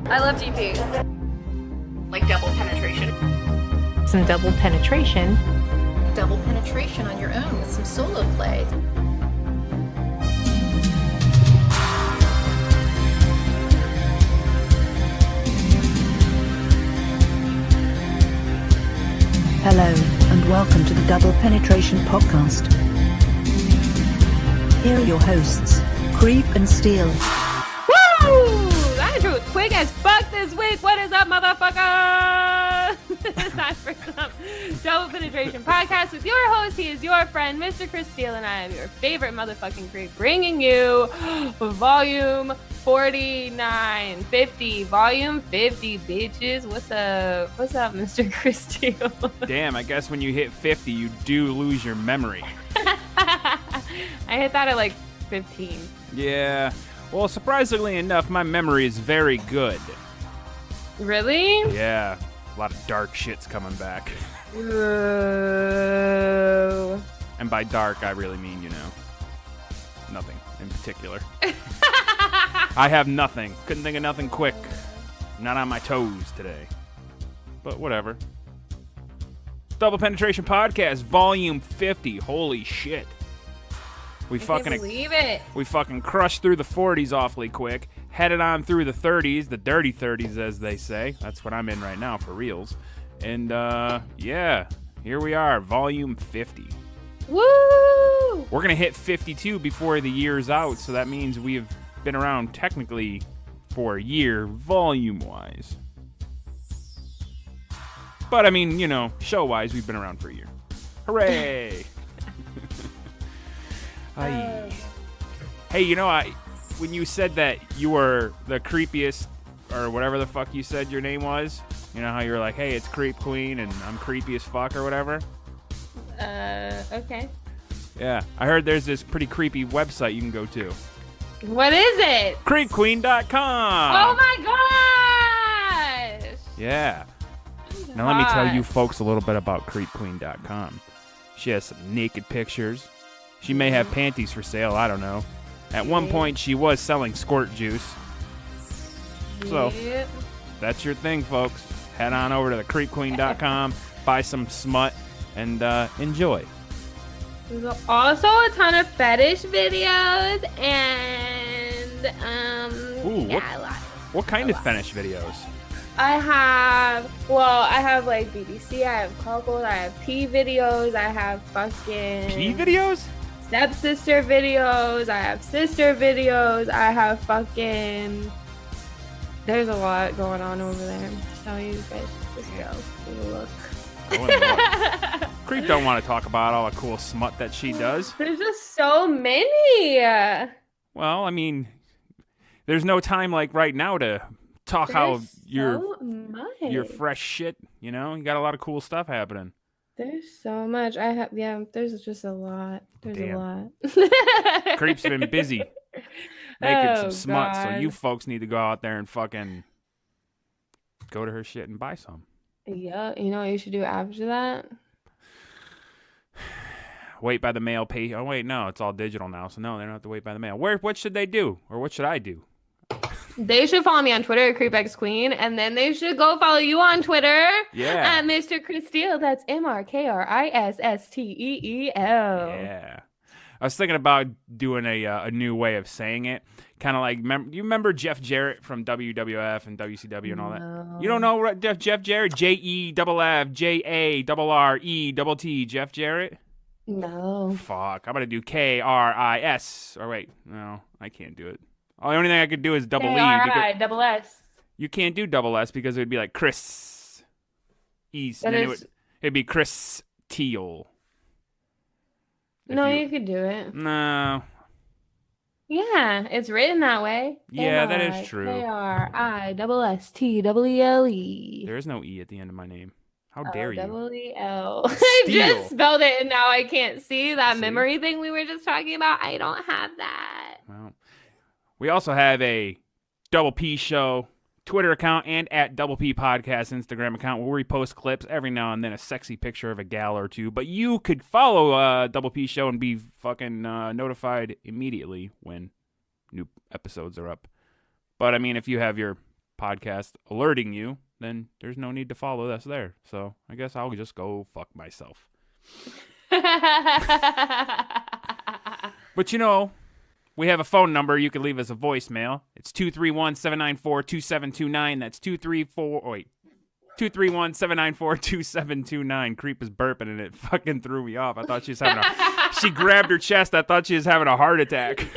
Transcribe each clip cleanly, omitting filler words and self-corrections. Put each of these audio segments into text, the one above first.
I love GPs. Like double penetration. Some double penetration. Double penetration on your own with some solo play. Hello, and welcome to the Double Penetration Podcast. Here are your hosts, Creep and Steel. Woo! That intro was quick as fuck this week. What is up, motherfucker? It's time for some Double Penetration Podcast with your host. He is your friend, Mr. Chris Steele, and I am your favorite motherfucking creep, bringing you volume 4950, volume 50, bitches. What's up, Mr. Chris Steele? Damn, I guess when you hit 50, you do lose your memory. I hit that at like 15. Yeah. Well, surprisingly enough, my memory is very good. Really? Yeah. A lot of dark shit's coming back. Ooh. And by dark, I really mean, nothing in particular. I have nothing. Couldn't think of nothing quick. Not on my toes today. But whatever. Double Penetration Podcast, Volume 50. Holy shit. I can't believe it. We fucking crushed through the 40s awfully quick. Headed on through the 30s, the dirty 30s, as they say. That's what I'm in right now, for reals. And, yeah, here we are, Volume 50. Woo! We're going to hit 52 before the year's out, so that means we have been around technically for a year, volume-wise. But, I mean, show-wise, we've been around for a year. Hooray! Hey, when you said that you were the creepiest, or whatever the fuck you said your name was, you know how you were like, hey, it's Creep Queen, and I'm creepy as fuck, or whatever? Okay. Yeah, I heard there's this pretty creepy website you can go to. What is it? CreepQueen.com! Oh my gosh! Yeah. Now let me tell you folks a little bit about CreepQueen.com. She has some naked pictures. She may have panties for sale, I don't know. At one point, she was selling squirt juice. So, that's your thing, folks. Head on over to the CreepQueen.com, buy some smut, and enjoy. There's also a ton of fetish videos and Ooh, yeah, a lot. What kind of fetish videos? I have like BBC, I have cuckold, I have pee videos, I have fucking Pee videos? Stepsister videos, I have sister videos, I have fucking, there's a lot going on over there. So you guys just go take a look. Creep don't want to talk about all the cool smut that she does. There's just so many. Well, I mean, there's no time like right now to talk how you're fresh shit, you got a lot of cool stuff happening. There's so much. There's just a lot. There's a lot. Creep's been busy making some smut, God. so you folks need to go out there and fucking go to her shit and buy some. Yeah, you know what you should do after that? Wait by the mail pay. Oh, wait, no, it's all digital now, so no, they don't have to wait by the mail. What should they do? Or what should I do? They should follow me on Twitter at CreepXQueen, and then they should go follow you on Twitter at Mr. Chris Steele. That's MrKriststeel. Yeah. I was thinking about doing a new way of saying it. Kind of like, you remember Jeff Jarrett from WWF and WCW and all that? No. You don't know Jeff Jarrett? JEFFJARRETT, Jeff Jarrett? No. Fuck, I'm going to do KRIS. Or wait, no, I can't do it. The only thing I could do is double E. Double S. You can't do double S because it would be like Chris East. And then it'd be Chris Teal. No, you could do it. No. Yeah, it's written that way. Yeah, that is true. KRISTEELE. There is no E at the end of my name. How dare you? EEL. I just spelled it and now I can't see that memory thing we were just talking about. I don't have that. Well, we also have a Double P Show Twitter account and at Double P Podcast Instagram account where we post clips every now and then, a sexy picture of a gal or two. But you could follow Double P Show and be fucking notified immediately when new episodes are up. But I mean, if you have your podcast alerting you, then there's no need to follow us there. So I guess I'll just go fuck myself. But we have a phone number. You can leave us a voicemail. It's 231-794-2729. That's 231-794-2729. Creep is burping and it fucking threw me off. I thought she was she grabbed her chest. I thought she was having a heart attack.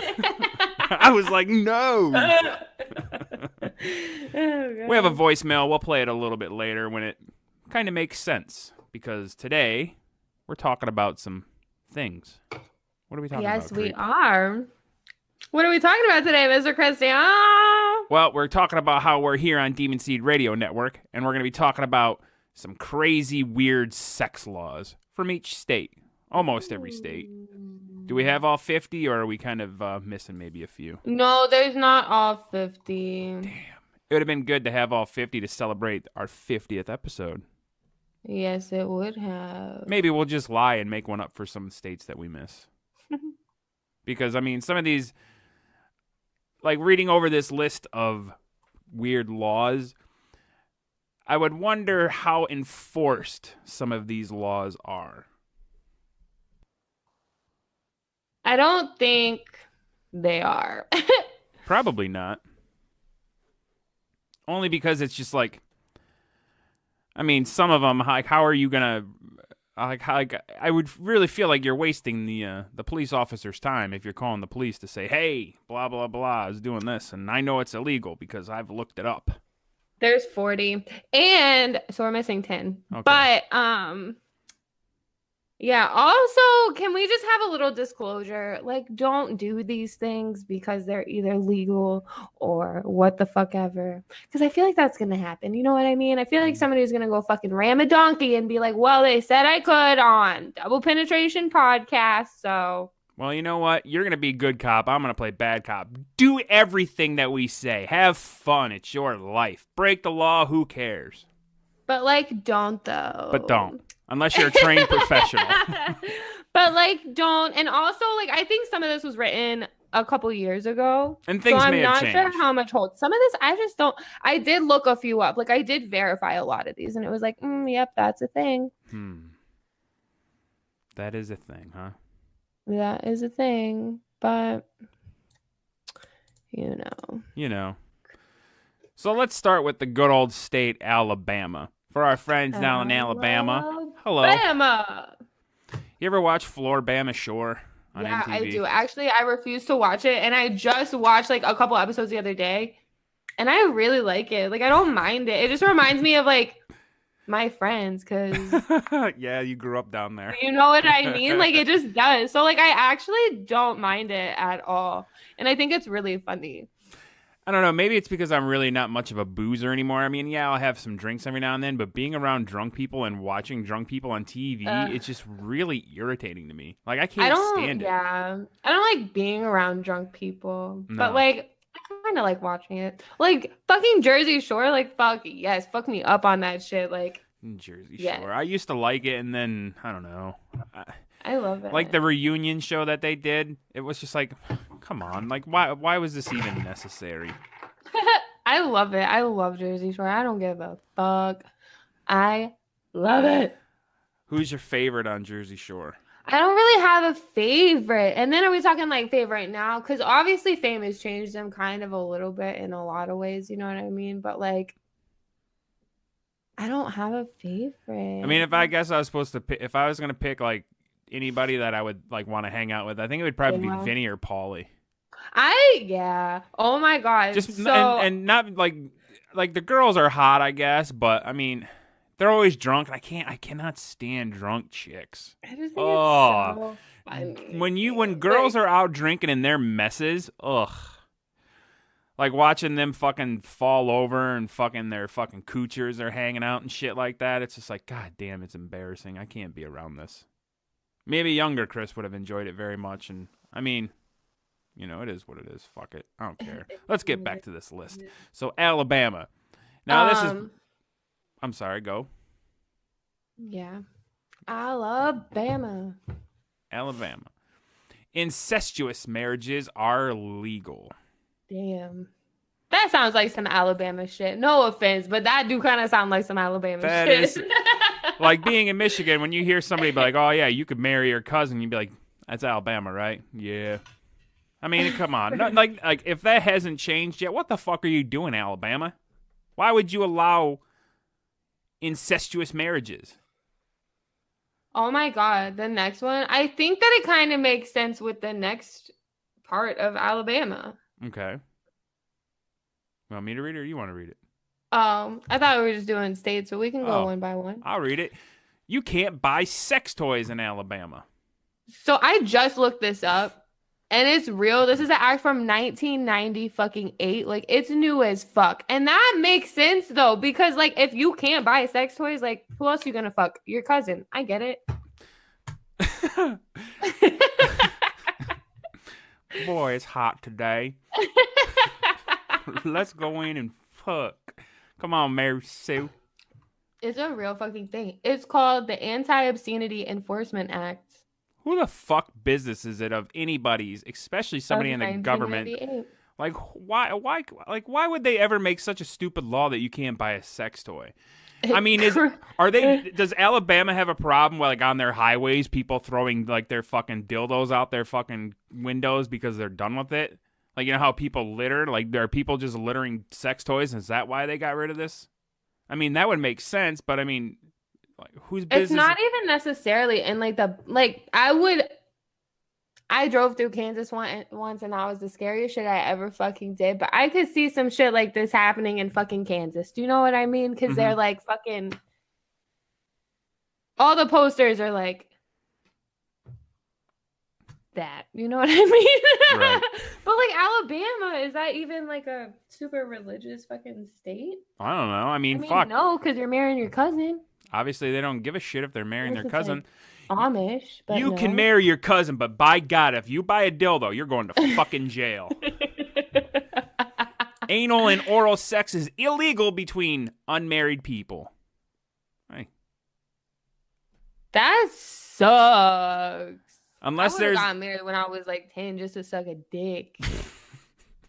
I was like, no. We have a voicemail. We'll play it a little bit later when it kind of makes sense. Because today, we're talking about some things. What are we talking about? Yes, we are. What are we talking about today, Mr. Christian? Well, we're talking about how we're here on Demon Seed Radio Network, and we're going to be talking about some crazy, weird sex laws from each state. Almost every state. Do we have all 50, or are we kind of missing maybe a few? No, there's not all 50. Damn. It would have been good to have all 50 to celebrate our 50th episode. Yes, it would have. Maybe we'll just lie and make one up for some states that we miss. Because, I mean, some of these, like reading over this list of weird laws, I would wonder how enforced some of these laws are. I don't think they are. Probably not. Only because it's just like, I mean, some of them, like, how are you gonna, like, I would really feel like you're wasting the police officer's time if you're calling the police to say, hey, blah, blah, blah, is doing this, and I know it's illegal because I've looked it up. There's 40, and so we're missing 10. Okay. But, yeah, also, can we just have a little disclosure? Like, don't do these things because they're either legal or what the fuck ever. Because I feel like that's going to happen. You know what I mean? I feel like somebody's going to go fucking ram a donkey and be like, well, they said I could on Double Penetration Podcast, so. Well, you know what? You're going to be good cop. I'm going to play bad cop. Do everything that we say. Have fun. It's your life. Break the law. Who cares? But, like, don't, though. But don't. Unless you're a trained professional. But, like, don't. And also, like, I think some of this was written a couple years ago. And things may have changed. I'm not sure how much holds. Some of this, I just don't. I did look a few up. Like, I did verify a lot of these. And it was like, yep, that's a thing. That is a thing, huh? That is a thing. But, you know. So let's start with the good old state, Alabama. For our friends down in Alabama. Hello. Alabama. You ever watch Floribama Shore on MTV? Yeah, I do. Actually, I refuse to watch it. And I just watched like a couple episodes the other day. And I really like it. Like, I don't mind it. It just reminds me of like my friends because. Yeah, you grew up down there. You know what I mean? Like, it just does. So, like, I actually don't mind it at all. And I think it's really funny. I don't know. Maybe it's because I'm really not much of a boozer anymore. I mean, yeah, I'll have some drinks every now and then, but being around drunk people and watching drunk people on TV, it's just really irritating to me. Like, I can't stand it. Yeah. I don't like being around drunk people. No. But, like, I kind of like watching it. Like, fucking Jersey Shore, like, fuck me up on that shit. Like, Jersey Shore. I used to like it, and then, I don't know. I love it. Like the reunion show that they did, it was just like, come on. Like, why was this even necessary? I love it. I love Jersey Shore. I don't give a fuck. I love it. Who's your favorite on Jersey Shore? I don't really have a favorite. And then are we talking like favorite now? Because obviously fame has changed them kind of a little bit in a lot of ways. You know what I mean? But like, I don't have a favorite. I mean, if I guess I was supposed to pick, if I was going to pick like anybody that I would like want to hang out with, I think it would probably be Vinny or Pauly. Oh my God. Just so, and not like the girls are hot, I guess, but I mean, they're always drunk, and I cannot stand drunk chicks. I just think it's so funny. When girls are out drinking and they're messes, ugh. Like watching them fucking fall over and fucking their fucking coochers are hanging out and shit like that. It's just like, God damn, it's embarrassing. I can't be around this. Maybe younger Chris would have enjoyed it very much. And I mean, you know, it is what it is. Fuck it. I don't care. Let's get back to this list. So Alabama. Now this is, I'm sorry, go. Yeah. Alabama. Incestuous marriages are legal. Damn. That sounds like some Alabama shit. No offense, but that do kind of sound like some Alabama That shit. is like being in Michigan when you hear somebody be like, "Oh yeah, you could marry your cousin," you'd be like, "That's Alabama, right?" Yeah. I mean, come on. No, like if that hasn't changed yet, what the fuck are you doing, Alabama? Why would you allow incestuous marriages? Oh my God, the next one. I think that it kind of makes sense with the next part of Alabama. Okay. Want me to read it or you want to read it? I thought we were just doing states, but we can go one by one. I'll read it. You can't buy sex toys in Alabama. So I just looked this up, and it's real. This is an act from 1998. Like, it's new as fuck. And that makes sense, though, because, like, if you can't buy sex toys, like, who else are you gonna fuck? Your cousin. I get it. Boy, it's hot today. Let's go in and fuck. Come on, Mary Sue. It's a real fucking thing. It's called the Anti-Obscenity Enforcement Act. Who the fuck business is it of anybody's, especially somebody in the government? Like, why would they ever make such a stupid law that you can't buy a sex toy? I mean, does Alabama have a problem with, like, on their highways, people throwing, like, their fucking dildos out their fucking windows because they're done with it? Like, you know how people litter? Like, there are people just littering sex toys? Is that why they got rid of this? I mean, that would make sense, but I mean, like, whose business? It's not even necessarily, and I drove through Kansas once, and that was the scariest shit I ever fucking did. But I could see some shit like this happening in fucking Kansas. Do you know what I mean? Because they're like fucking. All the posters are like that. You know what I mean? Right. But like Alabama, is that even like a super religious fucking state? I don't know. I mean, fuck. No, because you're marrying your cousin. Obviously, they don't give a shit if they're marrying their cousin. Like Amish, but you no. can marry your cousin, but by God, if you buy a dildo, you're going to fucking jail. Anal and oral sex is illegal between unmarried people. Hey. That sucks. Unless I there's got married when I was like 10 just to suck a dick.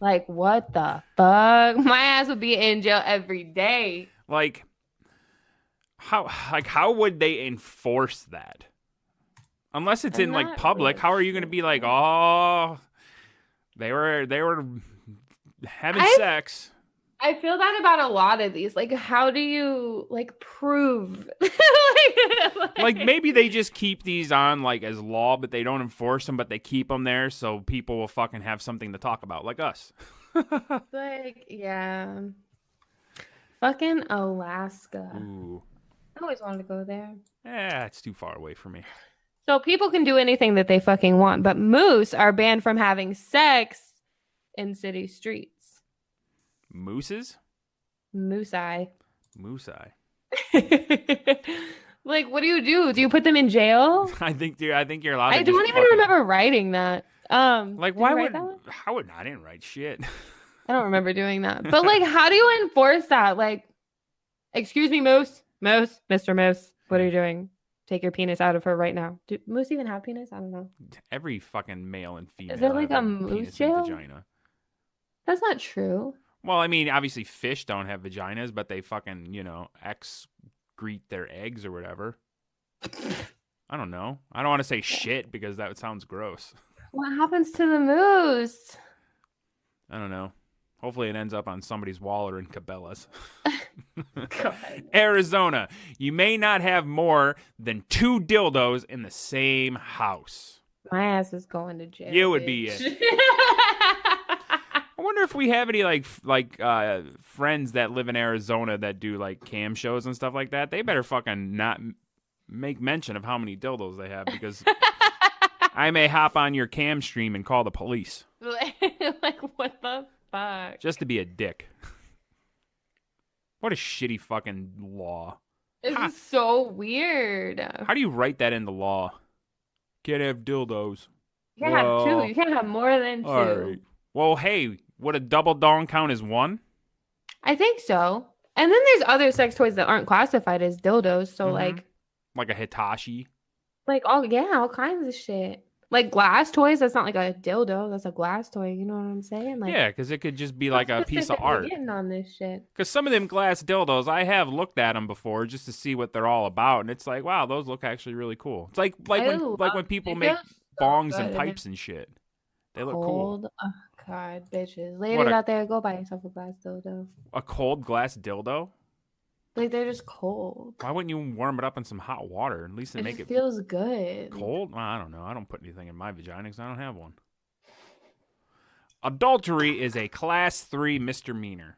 Like, what the fuck? My ass would be in jail every day. like how would they enforce that? Unless it's in like public, how are you going to be like, "Oh, they were having sex"? I feel that about a lot of these. Like, how do you like prove? like maybe they just keep these on like as law, but they don't enforce them, but they keep them there so people will fucking have something to talk about, like us. Like, yeah, fucking Alaska. Ooh. I always wanted to go there. It's too far away for me. So people can do anything that they fucking want, but moose are banned from having sex in city streets. Mooses? Moose eye. Moose eye. Like, what do you do? Do you put them in jail? I think you're allowed. I don't even remember writing that. Like, why would? How would I didn't write shit? I don't remember doing that. But like, how do you enforce that? Like, excuse me, Moose, Mr. Moose, what are you doing? Take your penis out of her right now. Do moose even have penis? I don't know. Every fucking male and female. Is there like a moose penis jail? and vagina. That's not true. Well, I mean, obviously fish don't have vaginas, but they fucking, excrete their eggs or whatever. I don't know. I don't want to say shit because that sounds gross. What happens to the moose? I don't know. Hopefully it ends up on somebody's wall or in Cabela's. Arizona. You may not have more than 2 dildos in the same house. My ass is going to jail. You would be it. I wonder if we have any friends that live in Arizona that do like cam shows and stuff like that. They better fucking not make mention of how many dildos they have because I may hop on your cam stream and call the police. Like, what the fuck? Just to be a dick. What a shitty fucking law. It's so weird. How do you write that in the law? Can't have dildos. You can't have 2. You can't have more than 2. All right. Well, hey, would a double dong count as 1? I think so. And then there's other sex toys that aren't classified as dildos. So like a Hitachi. Like all kinds of shit. Like glass toys, that's not like a dildo. That's a glass toy. You know what I'm saying? Like, Yeah, because it could just be like a piece of specifically art. getting on this shit. Because some of them glass dildos, I have looked at them before just to see what they're all about, and it's like, wow, those look actually really cool. It's like when people make bongs and pipes and shit. They look cool. Oh God, bitches, What, ladies out there, go buy yourself a glass dildo. A cold glass dildo? Like they're just cold. Why wouldn't you warm it up in some hot water? At least It make it feels good. cold? Well, I don't know. I don't put anything in my vagina because I don't have one. Adultery is a class 3 misdemeanor.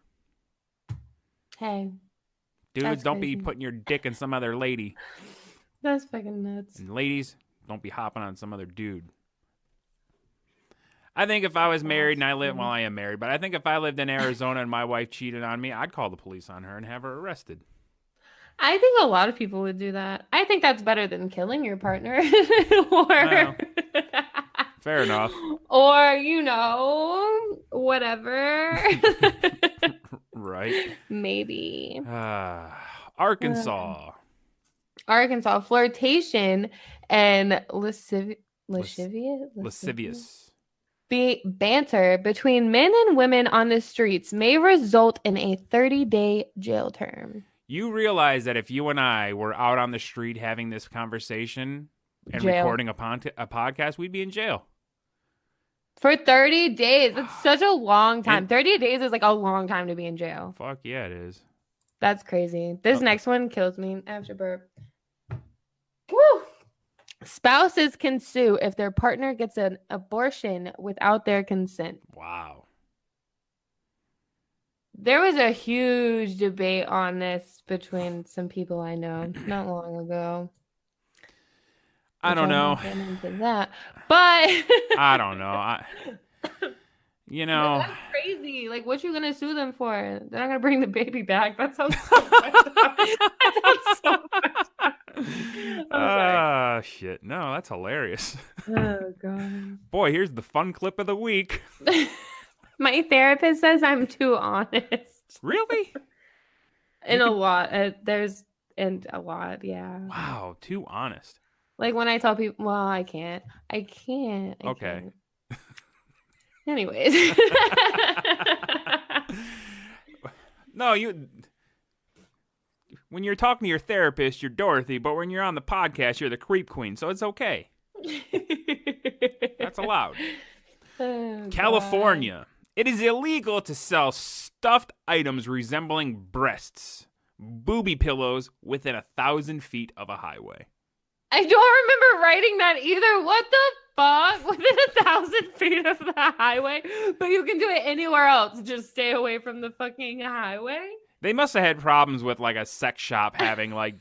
Hey, Dudes, don't crazy. be putting your dick in some other lady. That's fucking nuts. And ladies, don't be hopping on some other dude. I think if I was married and I am married, but I think if I lived in Arizona and my wife cheated on me, I'd call the police on her and have her arrested. I think a lot of people would do that. I think that's better than killing your partner. Well, fair enough. Or, whatever. Right. Maybe. Arkansas. Arkansas, flirtation and lascivious banter between men and women on the streets may result in a 30-day jail term. You realize that if you and I were out on the street having this conversation and recording a podcast, we'd be in jail. For 30 days. That's such a long time. 30 days is like a long time to be in jail. Fuck yeah, it is. That's crazy. This next one kills me after burp. Woo! Spouses can sue if their partner gets an abortion without their consent. Wow. There was a huge debate on this between some people I know not long ago. I don't know. Get into that, but I don't know. That's crazy. Like, what you gonna sue them for? They're not gonna bring the baby back. That sounds so messed up. That sounds so messed up. Shit. No, that's hilarious. Oh god. Boy, here's the fun clip of the week. My therapist says I'm too honest. Really? A lot, yeah. Wow, too honest. Like when I tell people, well, I can't. Okay. Can't. Anyways. No, when you're talking to your therapist, you're Dorothy, but when you're on the podcast, you're the creep queen, so it's okay. That's allowed. Oh, California. God. It is illegal to sell stuffed items resembling breasts, booby pillows within 1,000 feet of a highway. I don't remember writing that either. What the fuck? Within 1,000 feet of the highway? But you can do it anywhere else. Just stay away from the fucking highway? They must have had problems with like a sex shop having like,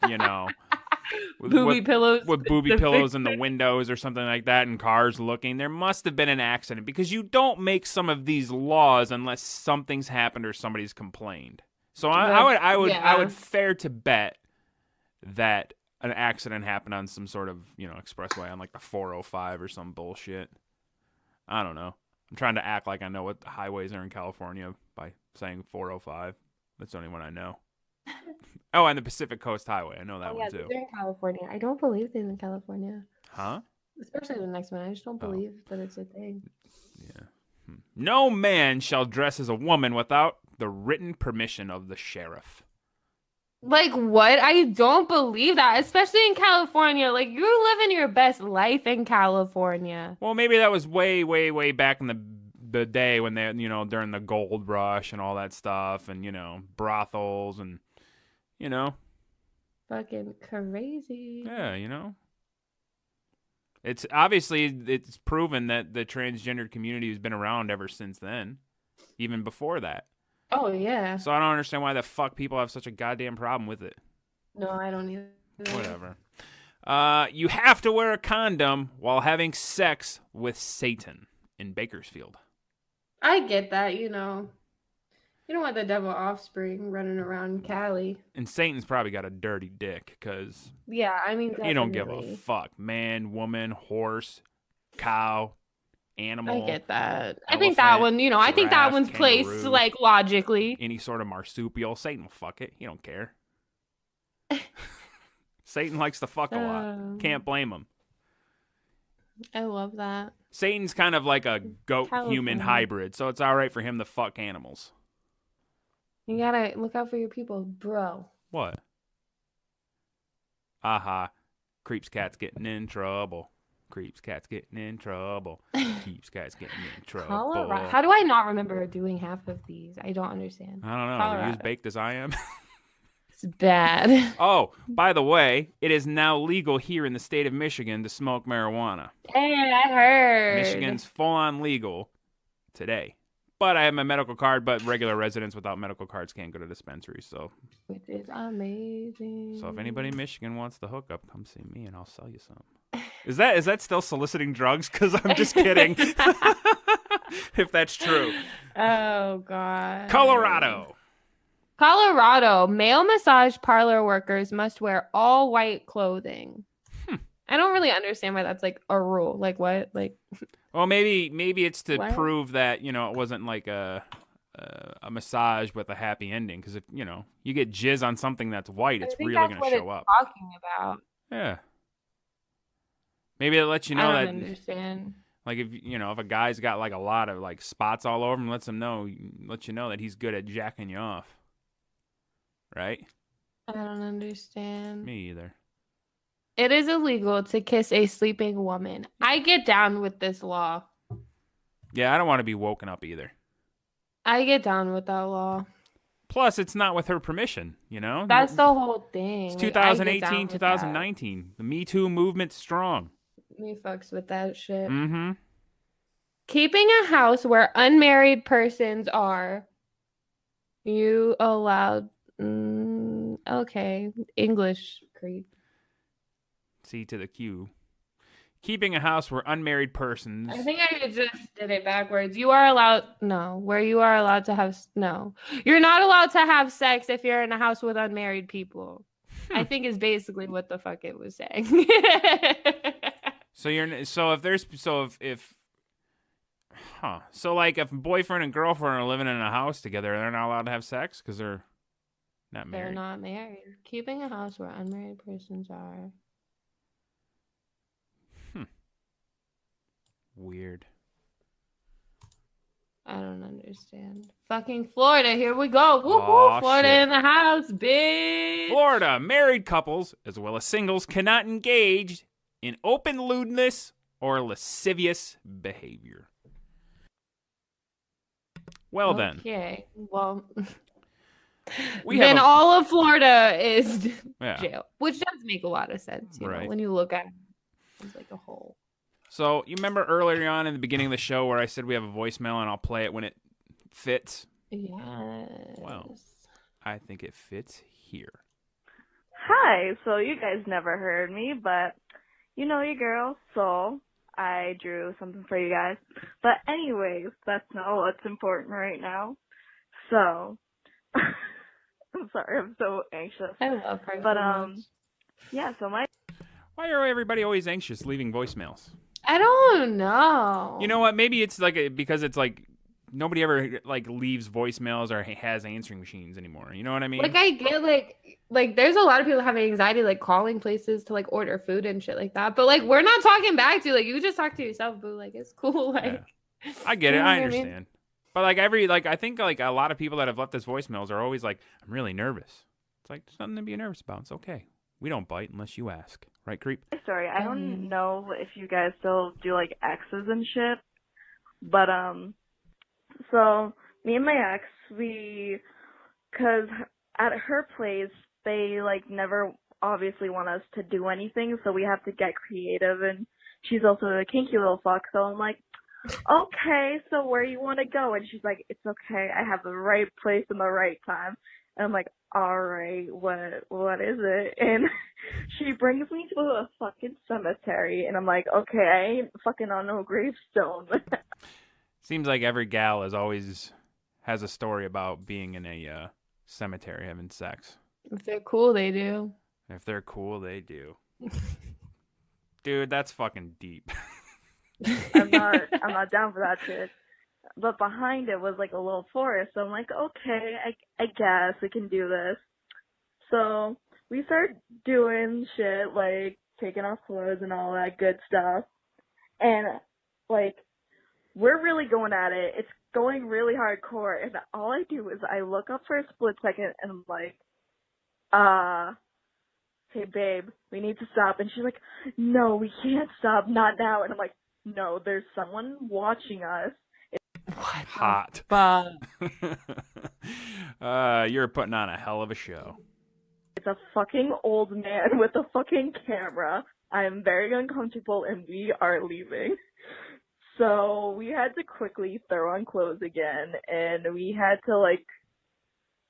booby pillows. With booby pillows in the windows or something like that and cars looking. There must have been an accident because you don't make some of these laws unless something's happened or somebody's complained. So I would fare to bet that an accident happened on some sort of, expressway on like the 405 or some bullshit. I don't know. I'm trying to act like I know what the highways are in California by saying 405. That's the only one I know. Oh, and the Pacific Coast Highway. I know that one too. They're in California. I don't believe they're in California. Huh? Especially the next one. I just don't believe that it's a thing. Yeah. No man shall dress as a woman without the written permission of the sheriff. Like, what? I don't believe that, especially in California. Like, you're living your best life in California. Well, maybe that was way, way, way back in the day when they, during the gold rush and all that stuff and, brothels and, Fucking crazy. Yeah, It's proven that the transgendered community has been around ever since then, even before that. Oh, yeah. So I don't understand why the fuck people have such a goddamn problem with it. No, I don't either. Whatever. You have to wear a condom while having sex with Satan in Bakersfield. I get that, You don't want the devil offspring running around Cali. And Satan's probably got a dirty dick, because... Yeah, I mean, definitely. You don't give a fuck. Man, woman, horse, cow... animal. I get that. Elephant, I think that one, giraffe, I think that one's kangaroo, placed like logically. Any sort of marsupial. Satan will fuck it. He don't care. Satan likes to fuck a lot. Can't blame him. I love that. Satan's kind of like a goat-human California. hybrid, so it's all right for him to fuck animals. You gotta look out for your people, bro. What? Aha. Creeps cats getting in trouble. Creeps cats getting in trouble. Keeps cats getting in trouble. Colorado. How do I not remember doing half of these? I don't understand. I don't know. Are you as baked as I am? It's bad. Oh, by the way, it is now legal here in the state of Michigan to smoke marijuana. Hey, I heard. Michigan's full-on legal today. But I have my medical card, but regular residents without medical cards can't go to dispensaries, so. Which is amazing. So if anybody in Michigan wants the hookup, come see me and I'll sell you some. Is that still soliciting drugs? Because I'm just kidding. If that's true. Oh, God. Colorado, male massage parlor workers must wear all white clothing. I don't really understand why that's like a rule. Like what? Like. Well, maybe it's to What? prove that, it wasn't like a massage with a happy ending. Because if, you get jizz on something that's white, it's really going to show up. Talking about. Yeah. Maybe it lets you know I that. don't understand. Like if a guy's got like a lot of like spots all over him, lets you know that he's good at jacking you off. Right? I don't understand. Me either. It is illegal to kiss a sleeping woman. I get down with this law. Yeah, I don't want to be woken up either. I get down with that law. Plus, it's not with her permission, That's the whole thing. It's Like, I get 2018, down with 2019. The Me Too movement's strong. that. Me fucks with that shit. Mm-hmm. Keeping a house where unmarried persons are. You allowed. Okay. English creep. C to the Q. Keeping a house where unmarried persons. I think I just did it backwards. You are allowed. No. Where you are allowed to have. No. You're not allowed to have sex if you're in a house with unmarried people. I think is basically what the fuck it was saying. So like if boyfriend and girlfriend are living in a house together, they're not allowed to have sex because they're not married. They're not married. Keeping a house where unmarried persons are. Weird. I don't understand. Fucking Florida, here we go. Woo Aw, woo, Florida shit. in the house, bitch. Florida, married couples as well as singles cannot engage in open lewdness or lascivious behavior. Well then. Okay. Well, We then have all of Florida is Yeah. jail, which does make a lot of sense, you know, Right. when you look at it. It's like a whole. So you remember earlier on in the beginning of the show where I said we have a voicemail and I'll play it when it fits? Yes. Well. I think it fits here. Hi, so you guys never heard me, but you know your girl, so I drew something for you guys. But anyways, that's not what's important right now. So, I'm sorry, I'm so anxious. I love her. But, so much. yeah, so my Why are everybody always anxious leaving voicemails? I don't know. You know what? Maybe it's like because it's like nobody ever like leaves voicemails or has answering machines anymore. You know what I mean? Like I get like there's a lot of people having anxiety like calling places to like order food and shit like that. But like we're not talking back to you. Like you just talk to yourself, boo. Like it's cool. Like I get it. You know I what I mean? understand. But like I think like a lot of people that have left us voicemails are always like, I'm really nervous. It's like there's nothing to be nervous about. It's okay. We don't bite unless you ask. Right, creep? story, I don't know if you guys still do like exes and shit, but so me and my ex, cause at her place, they like never obviously want us to do anything, so we have to get creative, and she's also a kinky little fuck, so I'm like, okay, so where you want to go? And she's like, it's okay, I have the right place and the right time. And I'm like, alright, what is it? And she brings me to a fucking cemetery, and I'm like, okay, I ain't fucking on no gravestone. Seems like every gal has a story about being in a cemetery having sex. if they're cool, they do. If they're cool, they do. Dude, that's fucking deep. I'm not down for that shit. But behind it was like a little forest, so I'm like, okay, I guess we can do this. So we start doing shit like taking off clothes and all that good stuff. And, like, we're really going at it. It's going really hardcore. And all I do is I look up for a split second and I'm like, hey, babe, we need to stop. And she's like, no, we can't stop. Not now. And I'm like, no, there's someone watching us. What? Hot. Fuck. You're putting on a hell of a show. It's a fucking old man with a fucking camera. I am very uncomfortable and we are leaving. So we had to quickly throw on clothes again and we had to like,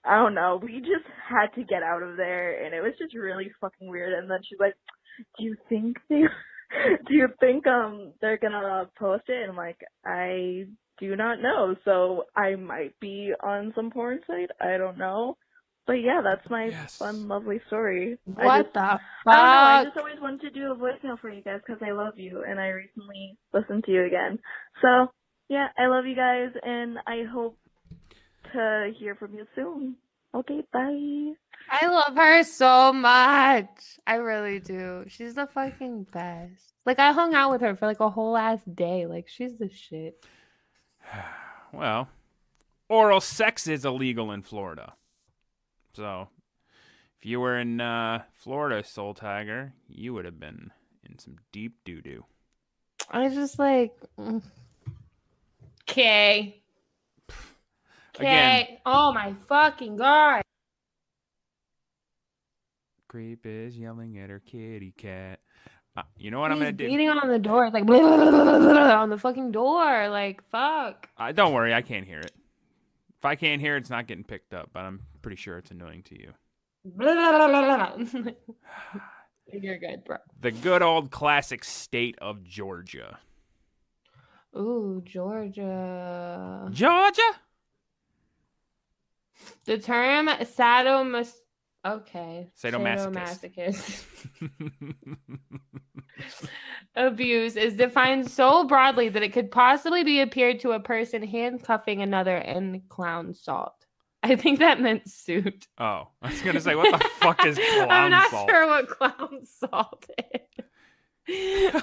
I don't know, we just had to get out of there and it was just really fucking weird. And then she's like, do you think they're gonna post it? And I'm like, I do not know. So I might be on some porn site. I don't know. But yeah, that's my fun, lovely story. What the fuck? I don't know. I just always wanted to do a voicemail for you guys because I love you, and I recently listened to you again. So yeah, I love you guys, and I hope to hear from you soon. Okay, bye. I love her so much. I really do. She's the fucking best. Like, I hung out with her for like a whole ass day. Like, she's the shit. Well, oral sex is illegal in Florida. So, if you were in Florida, Soul Tiger, you would have been in some deep doo-doo. I was just like, okay. Again. Okay. Oh my fucking God. Creep is yelling at her kitty cat. You know what I'm going to do? Beating on the door. It's like, blah, blah, blah, blah, blah, on the fucking door. Like, fuck. Don't worry, I can't hear it. If I can't hear it, it's not getting picked up, but I'm pretty sure it's annoying to you. Blah, blah, blah, blah, blah. You're good, bro. The good old classic state of Georgia. Ooh, Georgia. Georgia? The term sadomasochist abuse is defined so broadly that it could possibly be applied to a person handcuffing another in clown salt. I think that meant suit. Oh, I was going to say, what the fuck is clown salt? I'm not sure what clown salt is.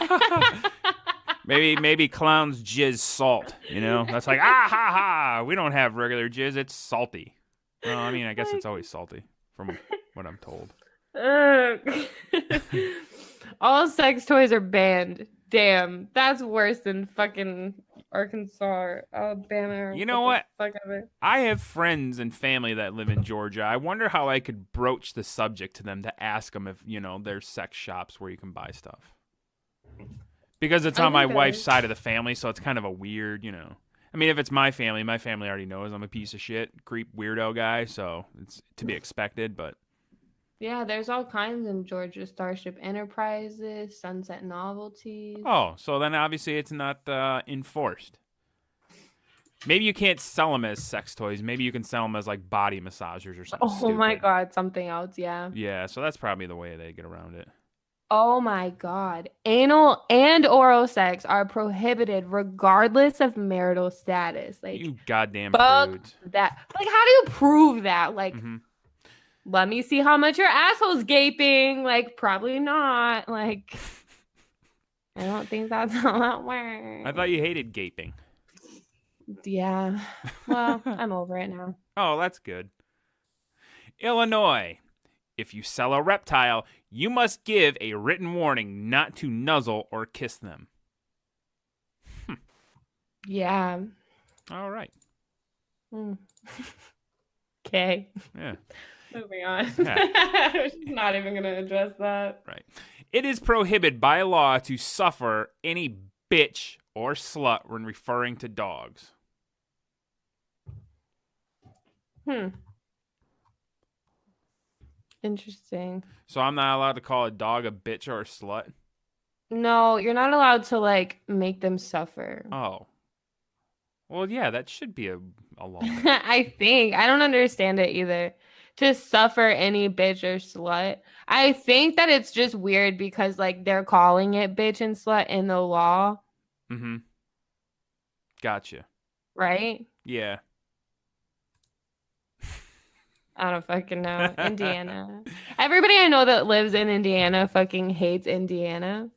Maybe clowns jizz salt, you know? That's like, ha ha, we don't have regular jizz, it's salty. Well, I mean, I guess it's always salty, from what I'm told. All sex toys are banned. Damn, that's worse than fucking Arkansas or Alabama. You know what? Fuck ever. I have friends and family that live in Georgia. I wonder how I could broach the subject to them to ask them if, you know, there's sex shops where you can buy stuff. Because it's on my wife's side of the family, so it's kind of a weird, you know. I mean, if it's my family already knows I'm a piece of shit, creep, weirdo guy, so it's to be expected, but... Yeah, there's all kinds in Georgia. Starship Enterprises, Sunset Novelties. Oh, so then obviously it's not enforced. Maybe you can't sell them as sex toys. Maybe you can sell them as, like, body massagers or something stupid. My God, something else, yeah. Yeah, so that's probably the way they get around it. Oh my God. Anal and oral sex are prohibited regardless of marital status. Like, you goddamn fuck prudes. that. Like, how do you prove that? Like, let me see how much your asshole's gaping. Like, probably not. Like, I don't think that's how that works. I thought you hated gaping. Yeah. Well, I'm over it now. Oh, that's good. Illinois. If you sell a reptile, you must give a written warning not to nuzzle or kiss them. Yeah. All right. Okay. Yeah. Moving on. I'm not even going to address that. Right. It is prohibited by law to suffer any bitch or slut when referring to dogs. Interesting. So I'm not allowed to call a dog a bitch or a slut? No, you're not allowed to, like, make them suffer. Oh. Well, yeah, that should be a law. I think. I don't understand it either. To suffer any bitch or slut. I think that it's just weird because, like, they're calling it bitch and slut in the law. Mm-hmm. Gotcha. Right? Yeah. I don't fucking know. Indiana. Everybody I know that lives in Indiana fucking hates Indiana.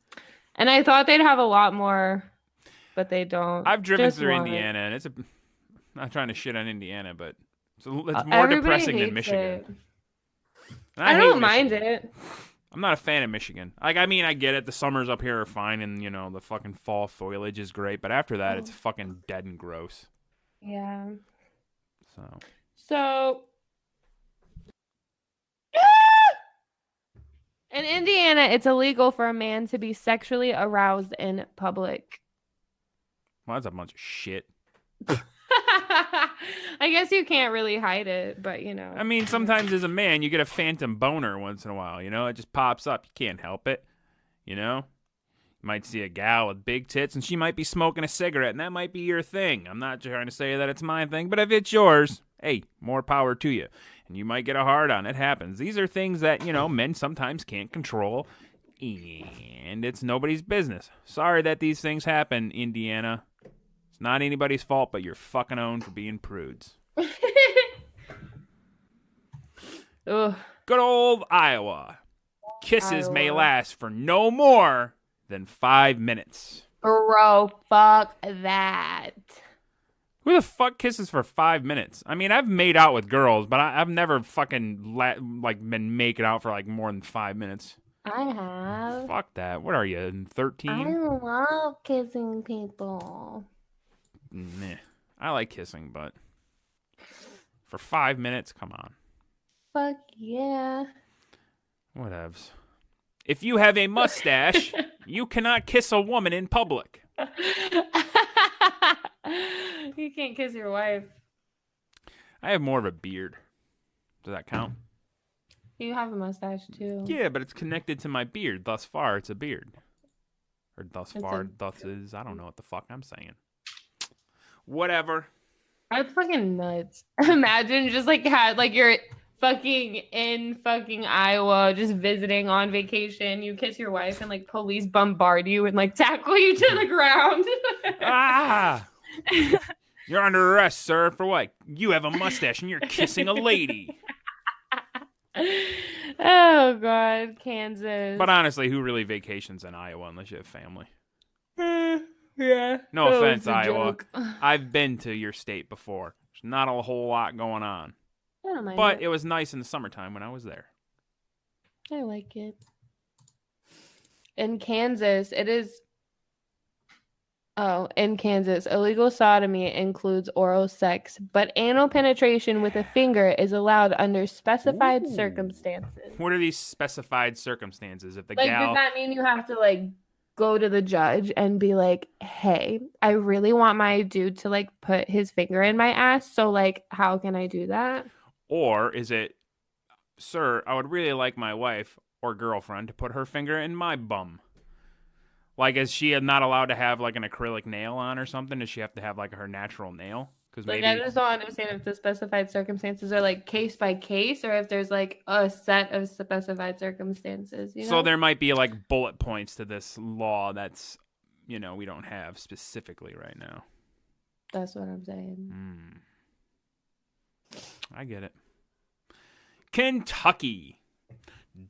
And I thought they'd have a lot more, but they don't. I've driven Just through one. Indiana, and it's not trying to shit on Indiana, but it's more Everybody depressing than hates Michigan. it. And I hate don't mind Michigan. it. I'm not a fan of Michigan. Like, I mean, I get it. The summers up here are fine, and, you know, the fucking fall foliage is great. But after that, it's fucking dead and gross. Yeah. So. In Indiana, it's illegal for a man to be sexually aroused in public. Well, that's a bunch of shit. I guess you can't really hide it, but you know. I mean, sometimes as a man, you get a phantom boner once in a while, you know? It just pops up. You can't help it, you know? You might see a gal with big tits, and she might be smoking a cigarette, and that might be your thing. I'm not trying to say that it's my thing, but if it's yours, hey, more power to you. And you might get a hard on. It happens. These are things that, you know, men sometimes can't control, and it's nobody's business. Sorry that these things happen, Indiana. It's not anybody's fault but your fucking own for being prudes. Ugh. Good old Iowa. Kisses may Iowa. last for no more than 5 minutes. Bro, fuck that. Who the fuck kisses for 5 minutes? I mean, I've made out with girls, but I've never fucking been making out for like more than 5 minutes. I have. Fuck that. What are you, 13? I love kissing people. Meh. I like kissing, but for 5 minutes, come on. Fuck yeah. Whatevs. If you have a mustache, you cannot kiss a woman in public. You can't kiss your wife. I have more of a beard. Does that count? You have a mustache too. Yeah, but it's connected to my beard. Thus far, it's a beard. Or thus is, I don't know what the fuck I'm saying. Whatever. That's fucking nuts. Imagine just like you're fucking in fucking Iowa, just visiting on vacation. You kiss your wife and like police bombard you and like tackle you to the ground. Ah! You're under arrest, sir, for what? You have a mustache and you're kissing a lady. Oh God, Kansas. But honestly, who really vacations in Iowa unless you have family? Yeah. No that offense, was a Iowa. joke. I've been to your state before. There's not a whole lot going on. I don't mind But it. it was nice in the summertime when I was there. I like it. In Kansas, it is. Oh, in Kansas, illegal sodomy includes oral sex, but anal penetration with a finger is allowed under specified Ooh. circumstances. What are these specified circumstances? If the Like, gal... does that mean you have to like go to the judge and be like, "Hey, I really want my dude to like put his finger in my ass, so like, how can I do that?" Or is it, "Sir, I would really like my wife or girlfriend to put her finger in my bum." Like, is she not allowed to have like an acrylic nail on or something? Does she have to have like her natural nail? Because Like, maybe... I just don't understand if the specified circumstances are like case by case or if there's like a set of specified circumstances. You know? So there might be like bullet points to this law that's, you know, we don't have specifically right now. That's what I'm saying. I get it. Kentucky.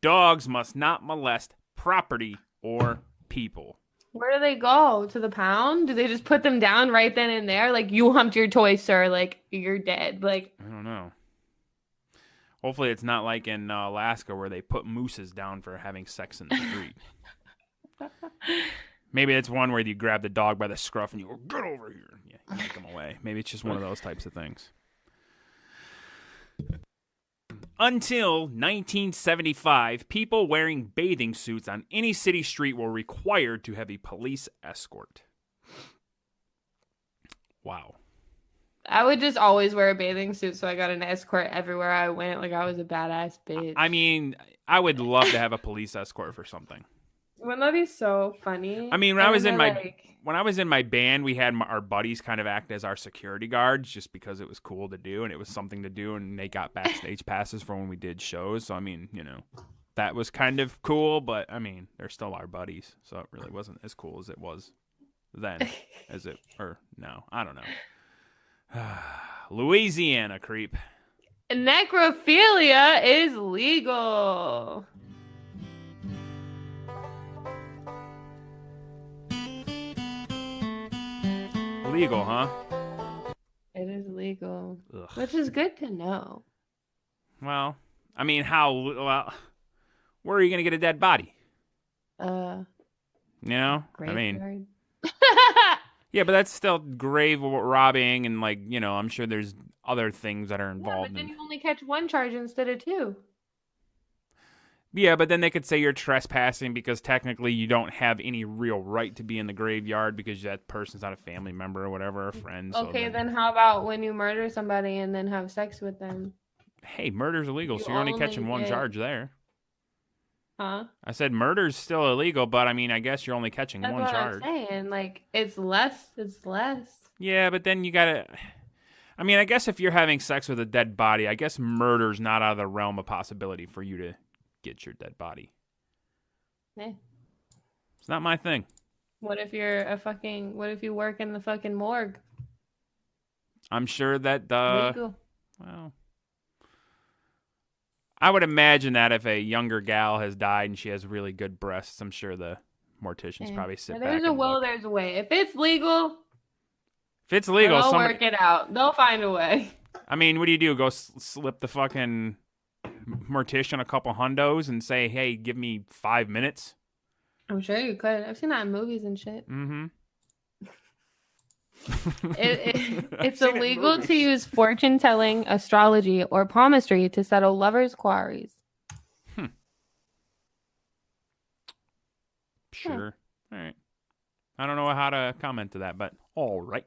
Dogs must not molest property or people. Where do they go? To the pound? Do they just put them down right then and there? Like, you humped your toy, sir. Like, you're dead. Like, I don't know. Hopefully it's not like in Alaska where they put mooses down for having sex in the street. Maybe it's one where you grab the dog by the scruff and you go, "Get over here." Yeah, you make them away. Maybe it's just one of those types of things. Until 1975, people wearing bathing suits on any city street were required to have a police escort. Wow. I would just always wear a bathing suit, so I got an escort everywhere I went. Like, I was a badass bitch. I mean, I would love to have a police escort for something. Wouldn't that be so funny? I mean, when I was in And my band, we had our buddies kind of act as our security guards just because it was cool to do and it was something to do, and they got backstage passes for when we did shows. So I mean, you know, that was kind of cool, but I mean, they're still our buddies, so it really wasn't as cool as it was then or now. I don't know. Louisiana creep. necrophilia is legal. legal, huh? It is legal, Ugh. which is good to know. Well, I mean, where are you going to get a dead body? You know? I mean, Graveyard. yeah, but that's still grave robbing and, like, you know, I'm sure there's other things that are Yeah, involved but then in. you only catch one charge instead of two. Yeah, but then they could say you're trespassing because technically you don't have any real right to be in the graveyard because that person's not a family member or whatever, a friend. Okay, then how about when you murder somebody and then have sex with them? Hey, murder's illegal, You so you're only only catching one get- charge there. Huh? I said murder's still illegal, but I mean, I guess you're only catching That's one what charge. I'm saying. Like, it's less. It's less. Yeah, but then you gotta. I mean, I guess if you're having sex with a dead body, I guess murder's not out of the realm of possibility for you to get your dead body. Eh. It's not my thing. What if you're what if you work in the fucking morgue? I'm sure that, Legal. well, I would imagine that if a younger gal has died and she has really good breasts, I'm sure the morticians Eh. probably sit If back there's a and will, look. there's a way. If it's legal, If it's legal, they'll somebody. work it out. They'll find a way. I mean, what do? Go slip the fucking mortician a couple hundos and say, "Hey, give me 5 minutes." I'm sure you could. I've seen that in movies and shit. Mm-hmm. It's illegal to use fortune telling, astrology, or palmistry to settle lovers' quarries. Sure. All right. I don't know how to comment to that, but all right.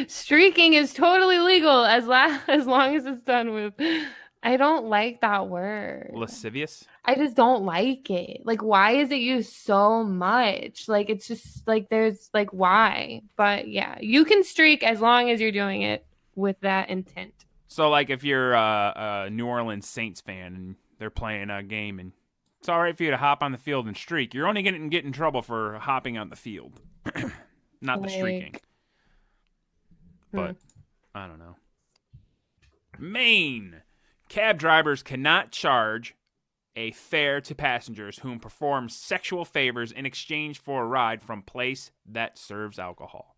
Streaking is totally legal as long as it's done with. I don't like that word. Lascivious. I just don't like it. Like, why is it used so much? Like, it's just like there's like why. But yeah, you can streak as long as you're doing it with that intent. So, like, if you're a New Orleans Saints fan and they're playing a game and it's all right for you to hop on the field and streak, you're only going to get in trouble for hopping on the field, not the streaking. But I don't know. Maine. Cab drivers cannot charge a fare to passengers whom perform sexual favors in exchange for a ride from place that serves alcohol.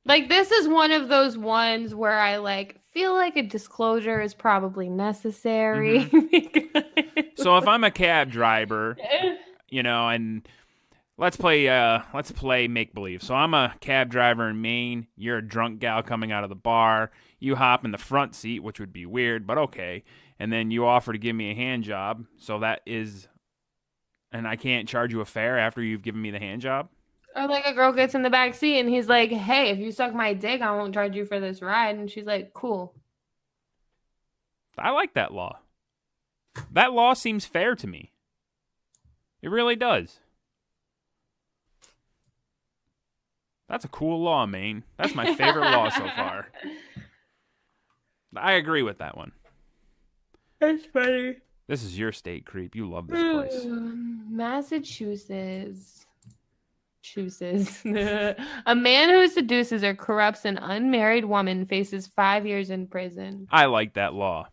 Like, this is one of those ones where I like feel like a disclosure is probably necessary. So if I'm a cab driver, you know, and let's play make believe. So I'm a cab driver in Maine. You're a drunk gal coming out of the bar. You hop in the front seat, which would be weird, but okay. And then you offer to give me a hand job. So that is, and I can't charge you a fare after you've given me the hand job. Or like a girl gets in the back seat and he's like, "Hey, if you suck my dick, I won't charge you for this ride." And she's like, "Cool." I like that law. That law seems fair to me. It really does. That's a cool law, Maine. That's my favorite law so far. I agree with that one. That's funny. This is your state, creep. You love this place. Massachusetts. A man who seduces or corrupts an unmarried woman faces 5 years in prison. I like that law.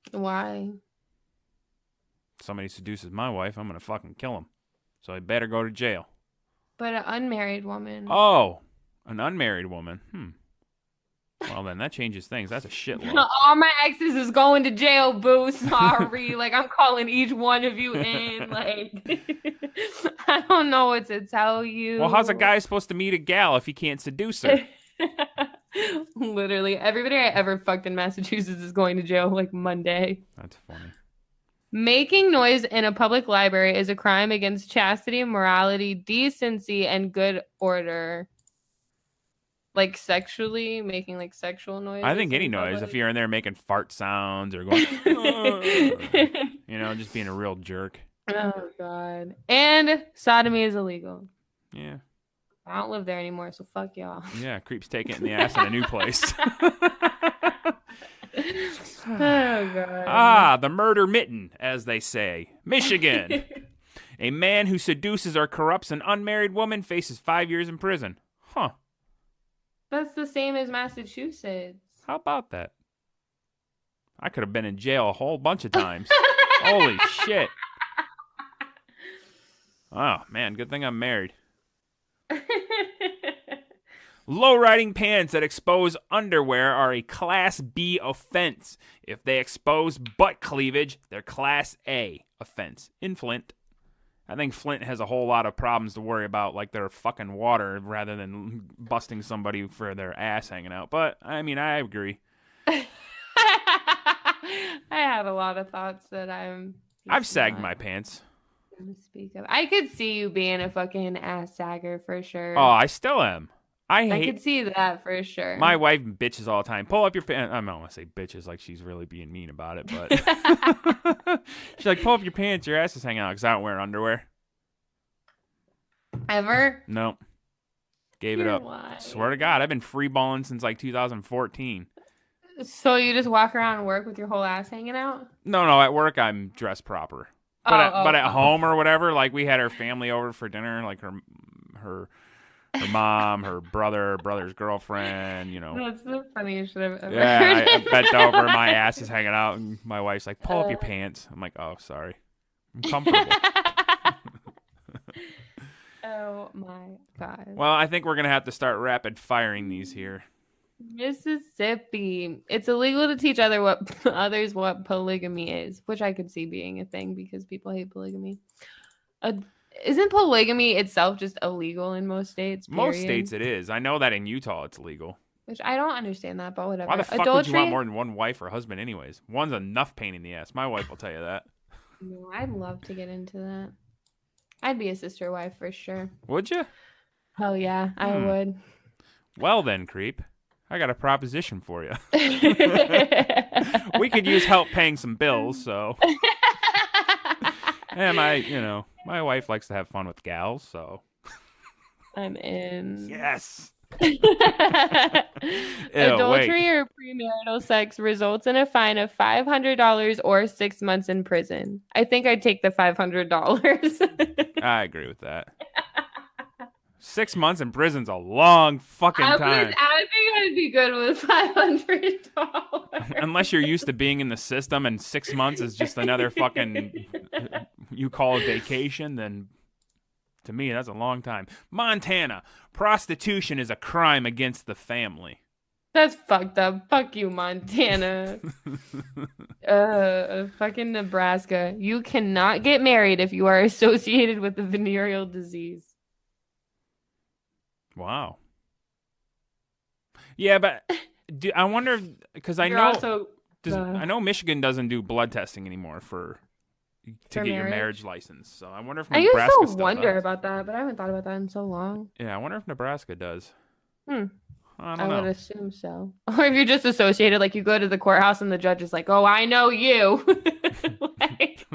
Why? Somebody seduces my wife, I'm going to fucking kill him. So I better go to jail. But an unmarried woman. Oh, an unmarried woman. Well, then that changes things. That's a shit law. All my exes is going to jail, boo. Sorry. Like, I'm calling each one of you in. Like, I don't know what to tell you. Well, how's a guy supposed to meet a gal if he can't seduce her? Literally, everybody I ever fucked in Massachusetts is going to jail, like, Monday. That's funny. Making noise in a public library is a crime against chastity, morality, decency, and good order. Like sexually, making like sexual noise. I think any noise, if you're in there making fart sounds or going, you know, just being a real jerk. Oh, God. And sodomy is illegal. Yeah. I don't live there anymore, so fuck y'all. Yeah, creeps take it in the ass in a new place. Oh, God. Ah, the murder mitten, as they say. Michigan. A man who seduces or corrupts an unmarried woman faces 5 years in prison. Huh. That's the same as Massachusetts. How about that? I could have been in jail a whole bunch of times. Holy shit. Oh, man, good thing I'm married. Low-riding pants that expose underwear are a Class B offense. If they expose butt cleavage, they're Class A offense. In Flint. I think Flint has a whole lot of problems to worry about, like their fucking water, rather than busting somebody for their ass hanging out. But, I mean, I agree. I have a lot of thoughts that I've sagged my pants. Gonna speak of. I could see you being a fucking ass sagger for sure. Oh, I still am. I could see that for sure. My wife bitches all the time. Pull up your pants. I don't want to say bitches like she's really being mean about it, but she's like, pull up your pants. Your ass is hanging out because I don't wear underwear. Ever? Nope. Gave it up. Why? Swear to God, I've been free balling since like 2014. So you just walk around and work with your whole ass hanging out? No. At work, I'm dressed proper. But at home or whatever, like we had her family over for dinner, like her mom, her brother's girlfriend, you know. That's the funniest shit I've ever heard. I bent over, my ass is hanging out, and my wife's like, pull up your pants. I'm like, oh, sorry. I'm comfortable. Oh, my God. Well, I think we're going to have to start rapid firing these here. Mississippi. It's illegal to teach others what polygamy is, which I could see being a thing because people hate polygamy. Isn't polygamy itself just illegal in most states? Period? Most states it is. I know that in Utah it's legal. Which I don't understand that, but whatever. Why the fuck would you want more than one wife or husband anyways? One's enough pain in the ass. My wife will tell you that. No, I'd love to get into that. I'd be a sister wife for sure. Would you? Hell yeah, I would. Well then, creep. I got a proposition for you. We could use help paying some bills, so. And my wife likes to have fun with gals, so. I'm in. Yes. Adultery or premarital sex results in a fine of $500 or 6 months in prison. I think I'd take the $500. I agree with that. 6 months in prison's a long fucking time. I think I'd be good with $500. Unless you're used to being in the system and 6 months is just another fucking you call a vacation, then to me that's a long time. Montana, prostitution is a crime against the family. That's fucked up. Fuck you, Montana. Fucking Nebraska. You cannot get married if you are associated with a venereal disease. Wow. Yeah, but I wonder because I know Michigan doesn't do blood testing anymore to get your marriage license. So I wonder if Nebraska I used to wonder about that, but I haven't thought about that in so long. Yeah, I wonder if Nebraska does. I don't know. would assume so. Or if you're just associated, like you go to the courthouse and the judge is like, "Oh, I know you." like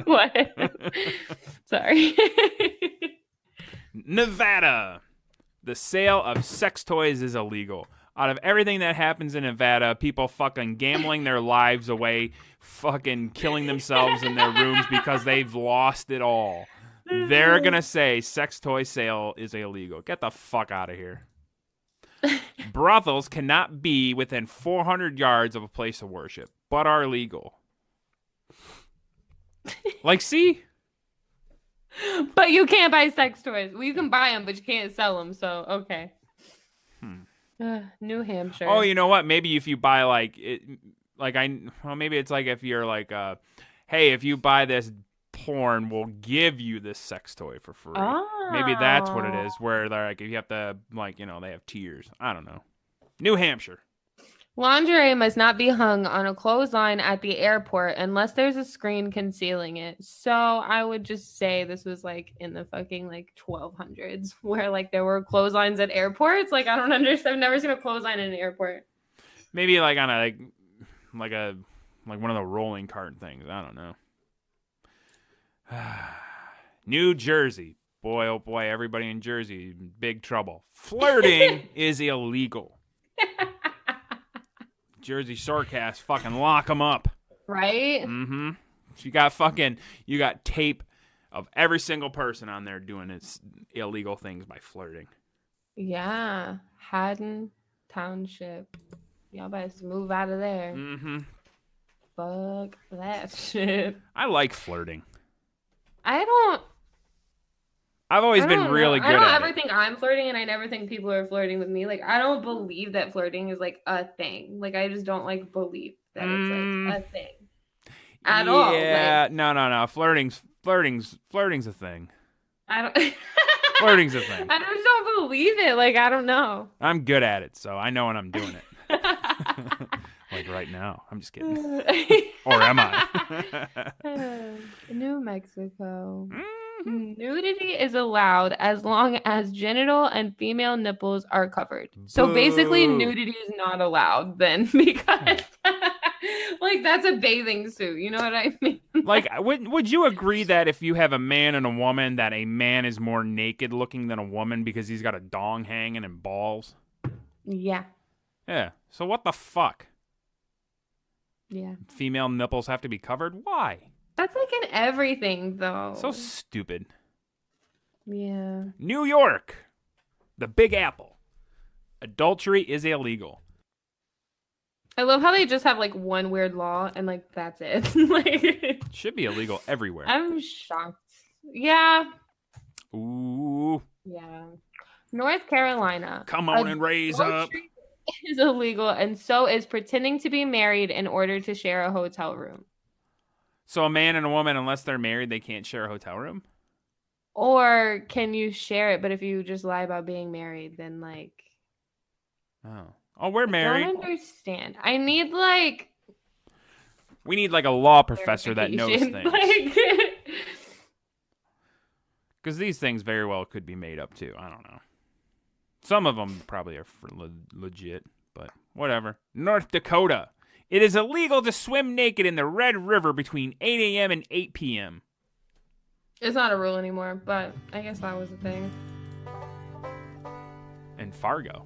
what? Sorry. Nevada. The sale of sex toys is illegal. Out of everything that happens in Nevada, people fucking gambling their lives away, fucking killing themselves in their rooms because they've lost it all. They're going to say sex toy sale is illegal. Get the fuck out of here. Brothels cannot be within 400 yards of a place of worship, but are legal. Like, see? But you can't buy sex toys. Well, you can buy them, but you can't sell them. So, okay. New Hampshire. Oh, you know what? Maybe if you buy maybe it's like if you're like, hey, if you buy this porn, we'll give you this sex toy for free. Oh. Maybe that's what it is. Where they're like, if you have to, they have tiers. I don't know. New Hampshire. Lingerie must not be hung on a clothesline at the airport unless there's a screen concealing it. So I would just say this was like in the fucking like 1200s where like there were clotheslines at airports. Like I don't understand. I've never seen a clothesline in an airport. Maybe like on a like one of the rolling cart things. I don't know. New Jersey. Boy, oh boy, everybody in Jersey in big trouble. Flirting is illegal. Jersey Shortcast, fucking lock them up. Right? Mm-hmm. You got tape of every single person on there doing its illegal things by flirting. Yeah. Haddon Township. Y'all better move out of there. Mm-hmm. Fuck that shit. I like flirting. I I've always been really good I don't at ever it. think I'm flirting, and I never think people are flirting with me. Like, I don't believe that flirting is like a thing. Like, I just don't like believe that it's like a thing at all. Yeah, Like, no. Flirting's a thing. I don't. Flirting's a thing. I just don't believe it. Like, I don't know. I'm good at it, so I know when I'm doing it. Like right now. I'm just kidding. Or am I? New Mexico. Mm-hmm. Nudity is allowed as long as genital and female nipples are covered. So basically, Boo. nudity is not allowed then because, like, that's a bathing suit. You know what I mean? Like, would you agree that if you have a man and a woman, that a man is more naked looking than a woman because he's got a dong hanging and balls? Yeah. Yeah. So what the fuck? Yeah. Female nipples have to be covered? Why? That's like in everything, though. So stupid. Yeah. New York, the Big Apple. Adultery is illegal. I love how they just have like one weird law and like that's it. Like, It should be illegal everywhere. I'm shocked. Yeah. Ooh. Yeah. North Carolina. Come on and raise up. Adultery is illegal, and so is pretending to be married in order to share a hotel room. So a man and a woman, unless they're married, they can't share a hotel room? Or can you share it, but if you just lie about being married, then like... Oh, we're married. I don't understand. I need like... We need like a law professor that knows things. Like... Because these things very well could be made up too. I don't know. Some of them probably are for legit, but whatever. North Dakota. It is illegal to swim naked in the Red River between 8 a.m. and 8 p.m. It's not a rule anymore, but I guess that was a thing. And Fargo.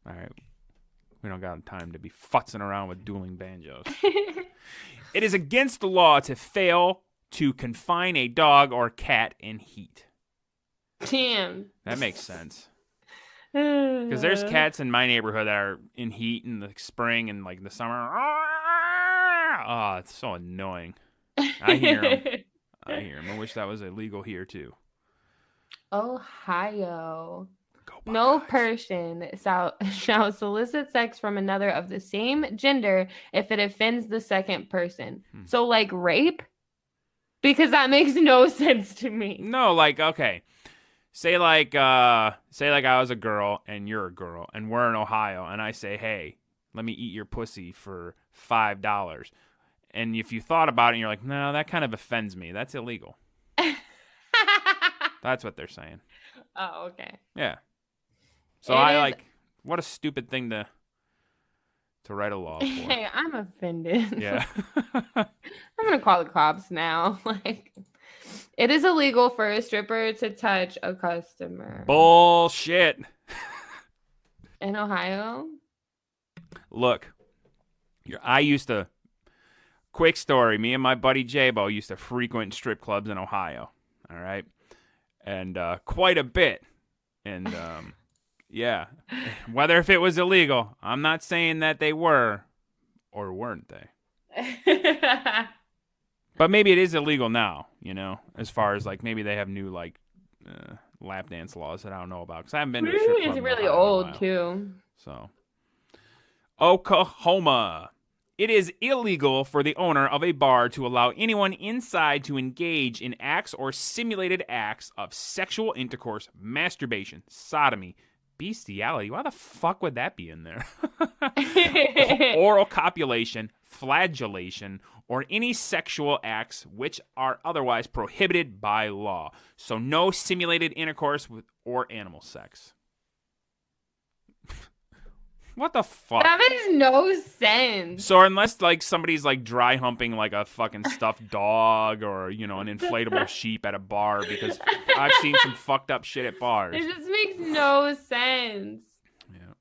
All right. We don't got time to be futzing around with dueling banjos. It is against the law to fail to confine a dog or cat in heat. Damn. That makes sense. Because there's cats in my neighborhood that are in heat in the spring and like the summer. Oh, it's so annoying. I hear them. I wish that was illegal here too. Ohio. Go No Buckeyes. person shall solicit sex from another of the same gender if it offends the second person. So like rape? Because that makes no sense to me. No, like, okay. Say like I was a girl and you're a girl and we're in Ohio and I say, hey, let me eat your pussy for $5. And if you thought about it and you're like, no, that kind of offends me. That's illegal. That's what they're saying. Oh, okay. Yeah. So what a stupid thing to write a law for. Hey, I'm offended. Yeah. I'm gonna call the cops now. Like, it is illegal for a stripper to touch a customer. Bullshit. In Ohio? Look, quick story, me and my buddy J-Bo used to frequent strip clubs in Ohio, all right? And quite a bit. And, yeah, whether if it was illegal, I'm not saying that they were or weren't they. But maybe it is illegal now, you know, as far as, like, maybe they have new, like, lap dance laws that I don't know about. Because I haven't been to a strip club It's in really Ohio in a old, while. too. So, Oklahoma. It is illegal for the owner of a bar to allow anyone inside to engage in acts or simulated acts of sexual intercourse, masturbation, sodomy, bestiality. Why the fuck would that be in there? Oral copulation, flagellation, or any sexual acts which are otherwise prohibited by law. So no simulated intercourse with or animal sex. What the fuck? That makes no sense. So unless like somebody's like dry humping like a fucking stuffed dog or, you know, an inflatable sheep at a bar, because I've seen some fucked up shit at bars. It just makes no sense. Yeah.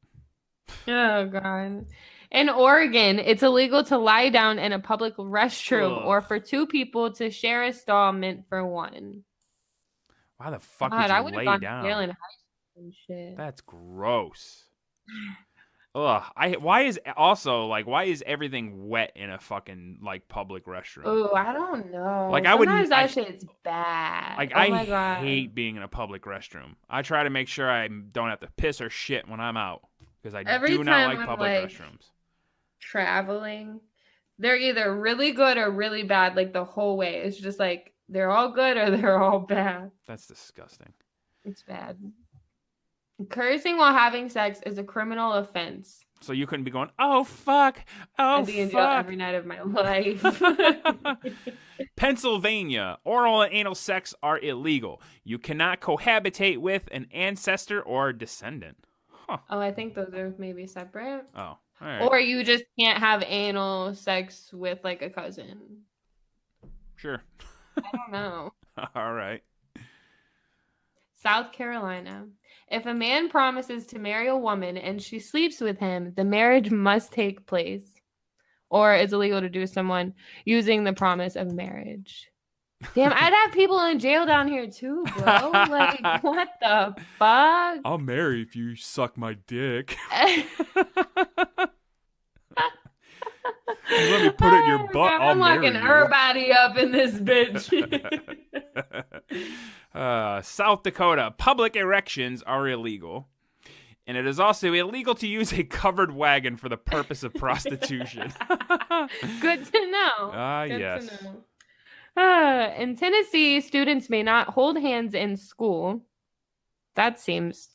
Oh, God. In Oregon, it's illegal to lie down in a public restroom or for two people to share a stall meant for one. Why the fuck God, I would would you have lay gone to jail down? in high school and shit. That's gross. Ugh. Why is everything wet in a fucking like public restroom? Oh, I don't know. Like Sometimes that shit's bad. Like oh my God. hate being in a public restroom. I try to make sure I don't have to piss or shit when I'm out because I Every do not time like I'm, public like, restrooms. Traveling, they're either really good or really bad. Like the whole way, it's just like they're all good or they're all bad. That's disgusting. It's bad. Cursing while having sex is a criminal offense. So you couldn't be going, oh fuck, oh I'd be in jail fuck. every night of my life. Pennsylvania, oral and anal sex are illegal. You cannot cohabitate with an ancestor or descendant. Huh. Oh, I think those are maybe separate. Oh, all right. Or you just can't have anal sex with like a cousin. Sure. I don't know. All right. South Carolina. If a man promises to marry a woman and she sleeps with him, the marriage must take place. Or it's illegal to do someone using the promise of marriage. Damn, I'd have people in jail down here too, bro. Like, what the fuck? I'll marry if you suck my dick. Let me put it in your butt. I'm locking everybody up in this bitch. South Dakota, public erections are illegal. And it is also illegal to use a covered wagon for the purpose of prostitution. Good to know. Yes. To know. In Tennessee, students may not hold hands in school. That seems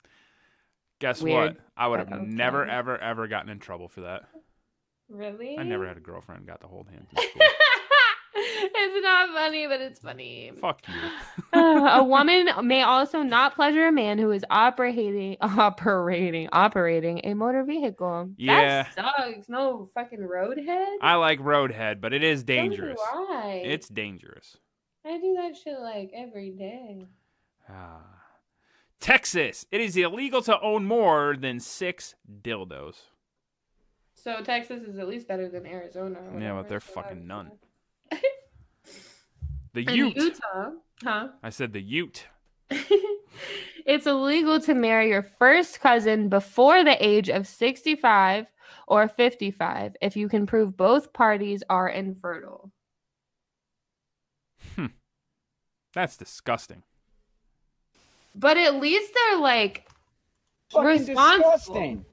Guess weird, what? I would have but okay. never, ever, ever gotten in trouble for that. Really? I never had a girlfriend who got to hold hands in school. It's not funny, but it's funny. Fuck you. A woman may also not pleasure a man who is operating a motor vehicle. Yeah. That sucks. No fucking roadhead. I like roadhead, but it is dangerous. So do I. It's dangerous. I do that shit like every day. Texas. It is illegal to own more than 6 dildos. So Texas is at least better than Arizona. Yeah, but they're fucking none. The In Ute. Utah, huh? I said the Ute. It's illegal to marry your first cousin before the age of 65 or 55 if you can prove both parties are infertile. That's disgusting. But at least they're like Fucking responsible. disgusting.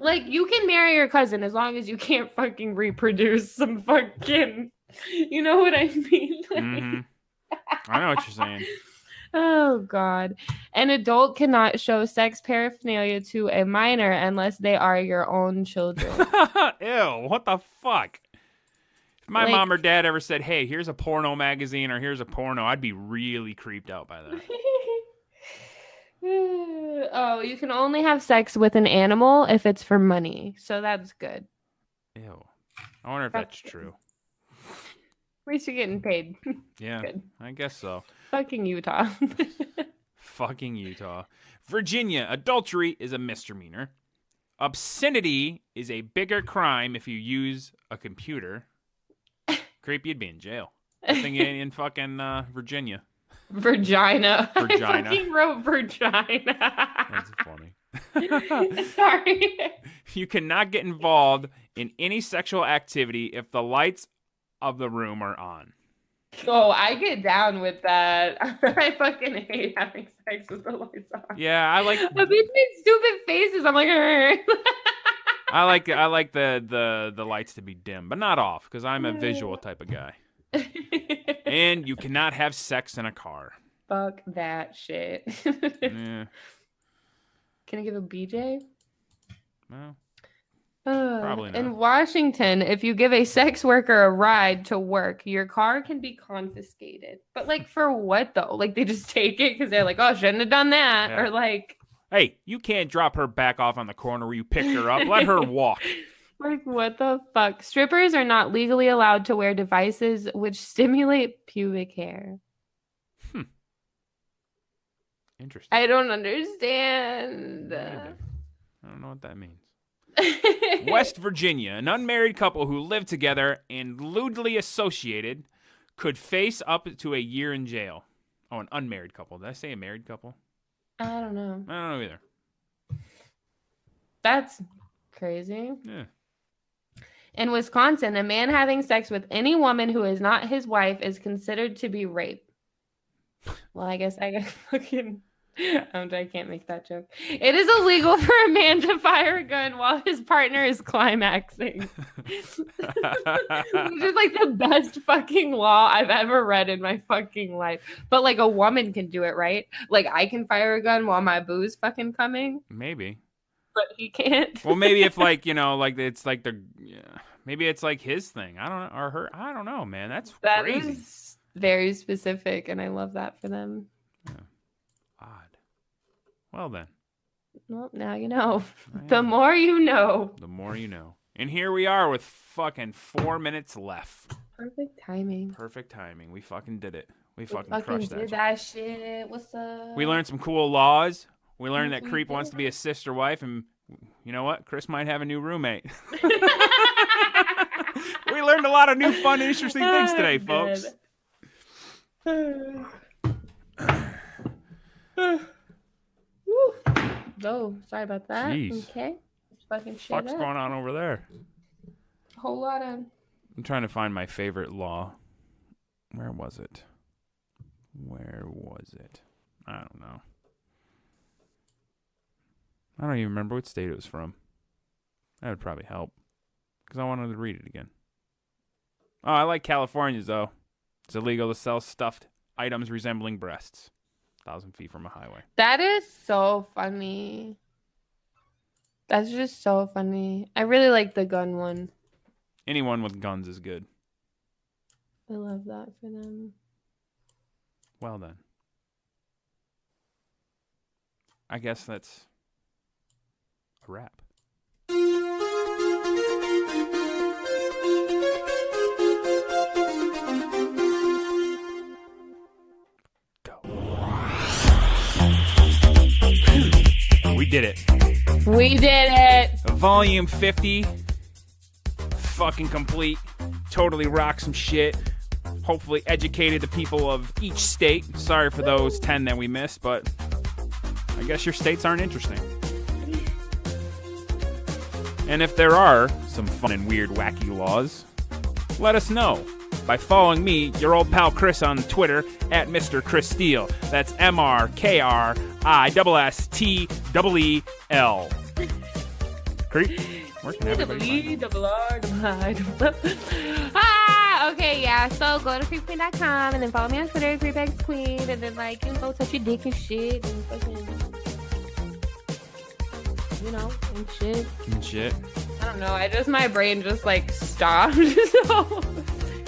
Like you can marry your cousin as long as you can't fucking reproduce some fucking, you know what I mean? Like, I know what you're saying. Oh God. An adult cannot show sex paraphernalia to a minor unless they are your own children. Ew, what the fuck? If my Like- mom or dad ever said, hey, here's a porno magazine or here's a porno, I'd be really creeped out by that. Oh, you can only have sex with an animal if it's for money. So that's good. Ew. I wonder if that's true. At least you're getting paid. Yeah, Good. I guess so. Fucking Utah. Fucking Utah. Virginia, adultery is a misdemeanor. Obscenity is a bigger crime if you use a computer. Creep, you'd be in jail. I think in fucking Virginia. Vagina. Virgina. I fucking wrote vagina. That's funny. Sorry. You cannot get involved in any sexual activity if the lights of the room are on. Oh, I get down with that. I fucking hate having sex with the lights on. Yeah, I like. But these stupid faces. I'm like, I like the lights to be dim, but not off because I'm a visual type of guy. And you cannot have sex in a car. Fuck that shit. Yeah. Can I give a BJ? Well, probably not. In Washington, if you give a sex worker a ride to work, your car can be confiscated. But like for what though? Like they just take it because they're like, oh, shouldn't have done that. Yeah. Or like, hey, you can't drop her back off on the corner where you picked her up. Let her walk. like what the fuck? Strippers are not legally allowed to wear devices which stimulate pubic hair. Interesting. I don't understand. I don't know what that means. West Virginia, an unmarried couple who live together and lewdly associated could face up to a year in jail. Oh, an unmarried couple. Did I say a married couple? I don't know. I don't know either. That's Crazy. Yeah. In Wisconsin, a man having sex with any woman who is not his wife is considered to be rape. Well, I guess fucking... I can't make that joke. It is illegal for a man to fire a gun while his partner is climaxing. Which is like the best fucking law I've ever read in my fucking life. But like a woman can do it, right? Like I can fire a gun while my boo's fucking coming. Maybe. But he can't. Well, maybe if like, like it's like maybe it's like his thing. I don't know. Or her. I don't know, man. That's crazy. That is very specific, and I love that for them. Yeah. Odd. Well then. Well, now you know. The more you know. The more you know. And here we are with fucking 4 minutes left. Perfect timing. Perfect timing. We fucking did it. We fucking crushed that. Did that shit. What's up? We learned some cool laws. We learned that Creep wants to be a sister wife, and you know what? Chris might have a new roommate. We learned a lot of new, fun, interesting things today, folks. Oh, sorry about that. Jeez. Okay. Fucking shit What's up. going on over there? A whole lot of... I'm trying to find my favorite law. Where was it? I don't know. I don't even remember what state it was from. That would probably help. Because I wanted to read it again. Oh, I like California's, though. It's illegal to sell stuffed items resembling breasts. 1,000 feet from a highway. That is so funny. That's just so funny. I really like the gun one. Anyone with guns is good. I love that for them. Well then. I guess that's a wrap. We did it. We did it. Volume 50. Fucking complete. Totally rocked some shit. Hopefully educated the people of each state. Sorry for those 10 that we missed, but I guess your states aren't interesting. And if there are some fun and weird wacky laws, let us know by following me, your old pal Chris, on Twitter at Mr. Chris Steele. That's MrKriSteel. Creep, where can everybody find you? Okay, yeah. So go to creepqueen.com and then follow me on Twitter, creepxqueen, and then touch your dick and shit and fucking, and shit. And shit. I don't know. My brain just stopped. So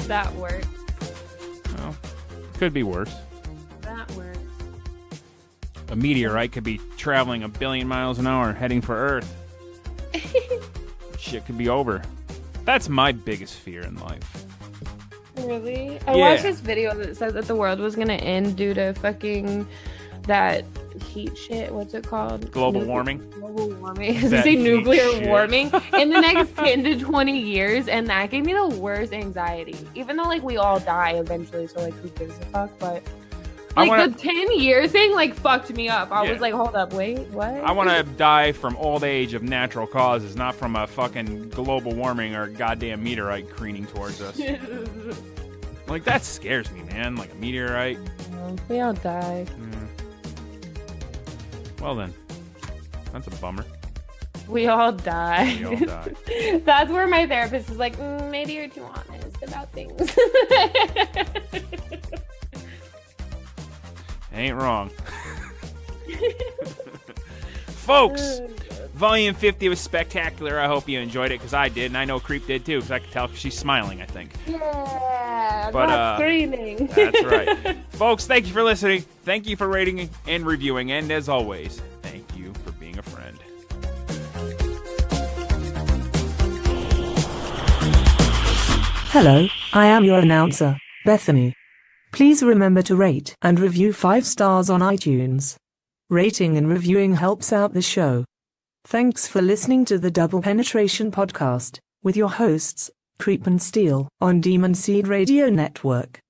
that works. Well, could be worse. That works. A meteorite could be traveling 1 billion miles an hour heading for Earth. Shit could be over. That's my biggest fear in life. Really? I watched this video that said that the world was gonna end due to fucking that heat shit. What's it called? Global warming. Global warming. Does it say nuclear warming in the next 10 to 20 years? And that gave me the worst anxiety. Even though we all die eventually, so who gives a fuck? But the 10-year thing fucked me up. I was like, hold up, wait, what? I want to die from old age of natural causes, not from a fucking global warming or goddamn meteorite careening towards us. That scares me, man. Like a meteorite. We all die. Yeah. Well then, that's a bummer. We all die. We all die. That's where my therapist is like, maybe you're too honest about things. Ain't wrong. Folks, Volume 50 was spectacular. I hope you enjoyed it, because I did, and I know Creep did too, because I could tell she's smiling, I think. Yeah, but, not screaming. That's right. Folks, thank you for listening. Thank you for rating and reviewing, and as always, thank you for being a friend. Hello, I am your announcer, Bethany. Please remember to rate and review 5 stars on iTunes. Rating and reviewing helps out the show. Thanks for listening to the Double Penetration Podcast with your hosts, Creep and Steele, on Demon Seed Radio Network.